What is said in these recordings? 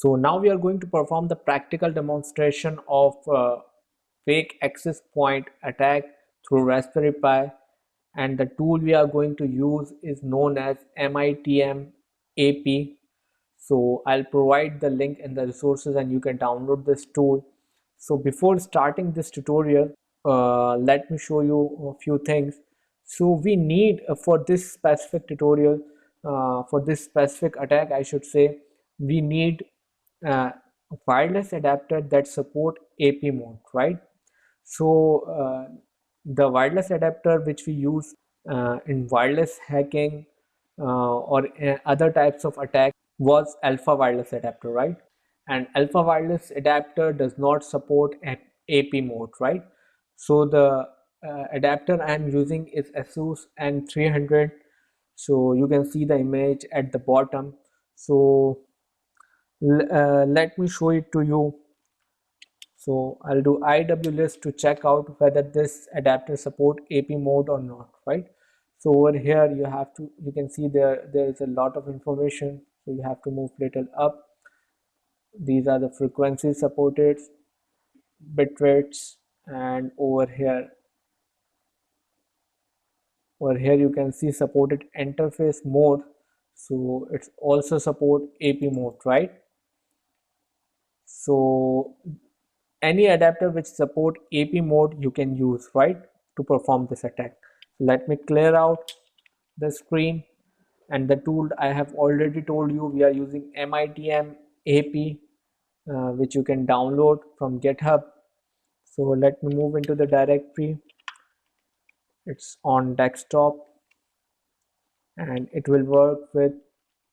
So now we are going to perform the practical demonstration of fake access point attack through Raspberry Pi, and the tool we are going to use is known as MITM AP. So I'll provide the link in the resources and you can download this tool. So before starting this tutorial, let me show you a few things. So we need for this specific tutorial, for this specific attack, I should say, we need uh, wireless adapter that support AP mode, right? So the wireless adapter which we use in wireless hacking or other types of attack was alpha wireless adapter, right? And alpha wireless adapter does not support AP mode, right? So the adapter I am using is ASUS N300. So you can see the image at the bottom. So let me show it to you. So I'll do IWList to check out whether this adapter support AP mode or not, right? So over here you can see there is a lot of information. So you have to move little up. These are the frequencies supported, bit rates, and over here you can see supported interface mode. So it's also support AP mode, right? So any adapter which support AP mode you can use, right, to perform this attack. Let me clear out the screen, and the tool I have already told you we are using MITM AP, which you can download from GitHub. So let me move into the directory. It's on desktop and it will work with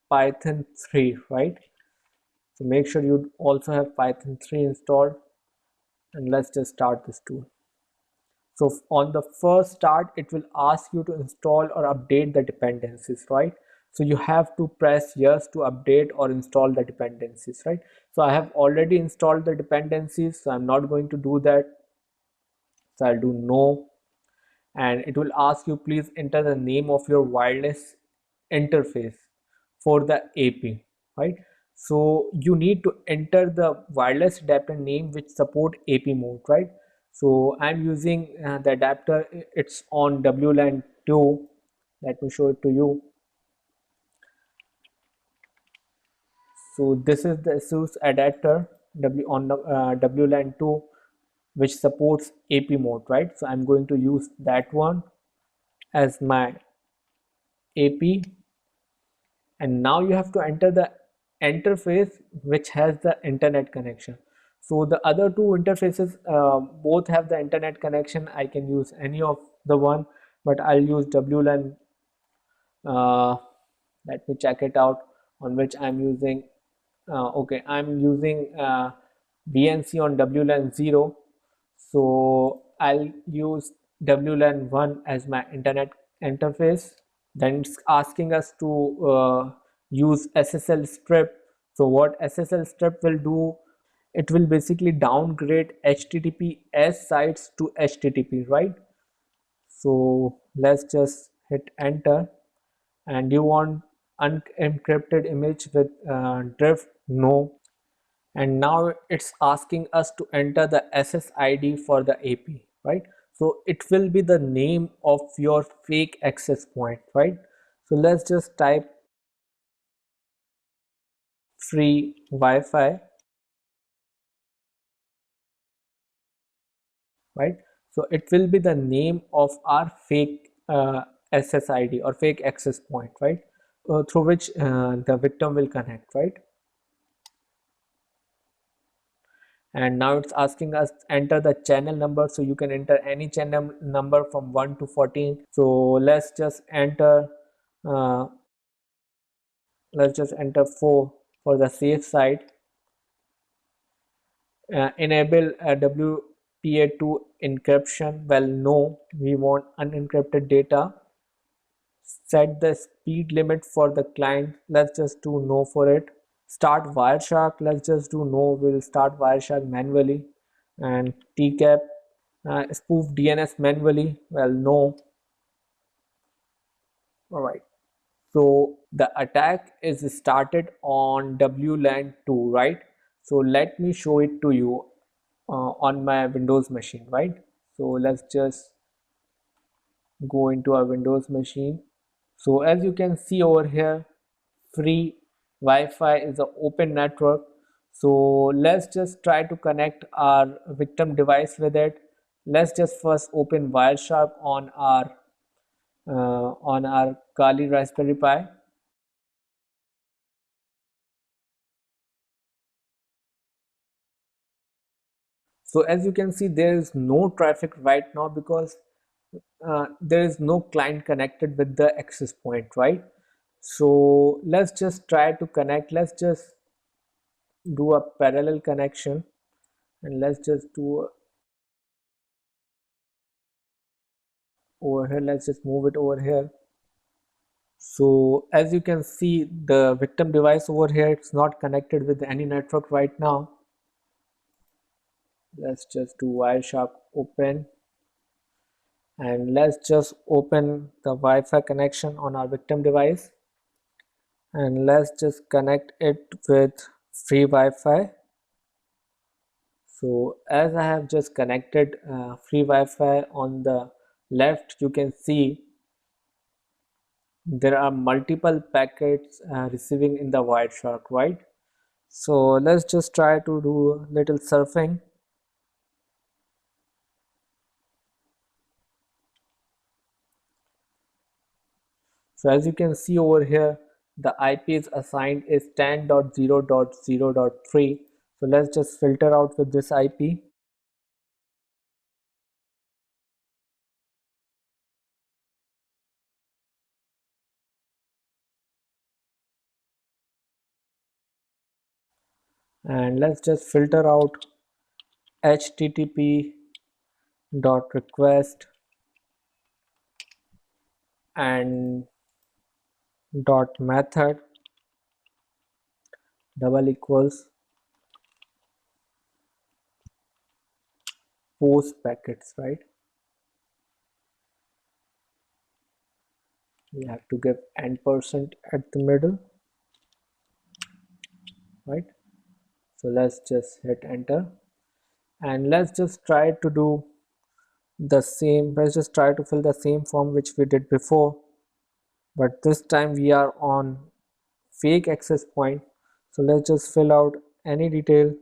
Python 3, right? So make sure you also have Python 3 installed, and let's just start this tool. So on the first start, it will ask you to install or update the dependencies, right? So you have to press yes to update or install the dependencies, right? So I have already installed the dependencies, so I'm not going to do that. So I'll do no, and it will ask you please enter the name of your wireless interface for the AP, right? So you need to enter the wireless adapter name which support AP mode, right? So I'm using the adapter, it's on WLAN 2. Let me show it to you. So this is the ASUS adapter on WLAN 2 which supports AP mode, right? So I'm going to use that one as my AP, and now you have to enter the interface which has the internet connection. So the other two interfaces both have the internet connection. I can use any of the one, but I'll use WLAN. uh, Let me check it out on which I'm using. Okay, I'm using VNC on WLAN 0, so I'll use WLAN 1 as my internet interface. Then it's asking us to use SSL strip. So what SSL strip will do, it will basically downgrade HTTPS sites to HTTP, right? So let's just hit enter. And you want unencrypted image with drift? No. And now it's asking us to enter the SSID for the AP, right? So it will be the name of your fake access point, right? So let's just type free Wi-Fi, right? So it will be the name of our fake SSID or fake access point, right? Through which the victim will connect, right? And now it's asking us enter the channel number, so you can enter any channel number from 1 to 14. So uh, let's just enter 4 for the safe side. Enable WPA2 encryption. Well, no, we want unencrypted data. Set the speed limit for the client. Let's just do no for it. Start Wireshark. Let's just do no. We'll start Wireshark manually. And TCAP, spoof DNS manually. Well, no. All right. So The attack is started on WLAN 2, right? So let me show it to you on my Windows machine, right? So let's just go into our Windows machine. So as you can see over here, free Wi-Fi is an open network. So let's just try to connect our victim device with it. Let's just first open Wireshark on our Kali Raspberry Pi. So as you can see, there is no traffic right now because there is no client connected with the access point, right? So let's just try to connect. Let's just do a parallel connection, and let's just do over here. Let's just move it over here. So as you can see, the victim device over here, it's not connected with any network right now. Let's just do Wireshark open, and let's just open the Wi-Fi connection on our victim device, and let's just connect it with free Wi-Fi. So as I have just connected free Wi-Fi, on the left you can see there are multiple packets receiving in the Wireshark, right? So let's just try to do a little surfing. So as you can see over here, the IP is assigned is 10.0.0.3. So let's just filter out with this IP. And let's just filter out HTTP dot request and dot method double equals post packets, right? We have to give %, at the middle, right? So let's just hit enter, and let's just try to do the same. Let's just try to fill the same form which we did before, but this time we are on fake access point. So let's just fill out any detail.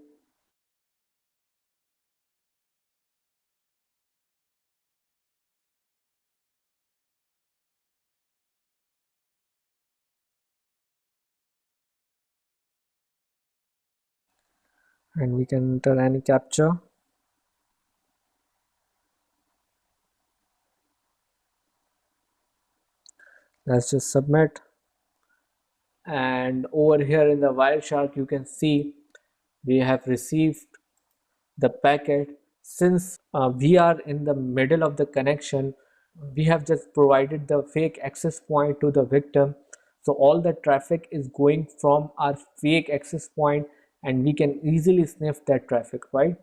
And we can enter any captcha. Let's just submit, and over here in the Wireshark you can see we have received the packet. Since we are in the middle of the connection, we have just provided the fake access point to the victim, so all the traffic is going from our fake access point, and we can easily sniff that traffic, right?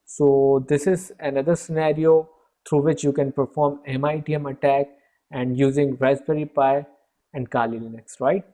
So this is another scenario through which you can perform MITM attack and using Raspberry Pi and Kali Linux, right?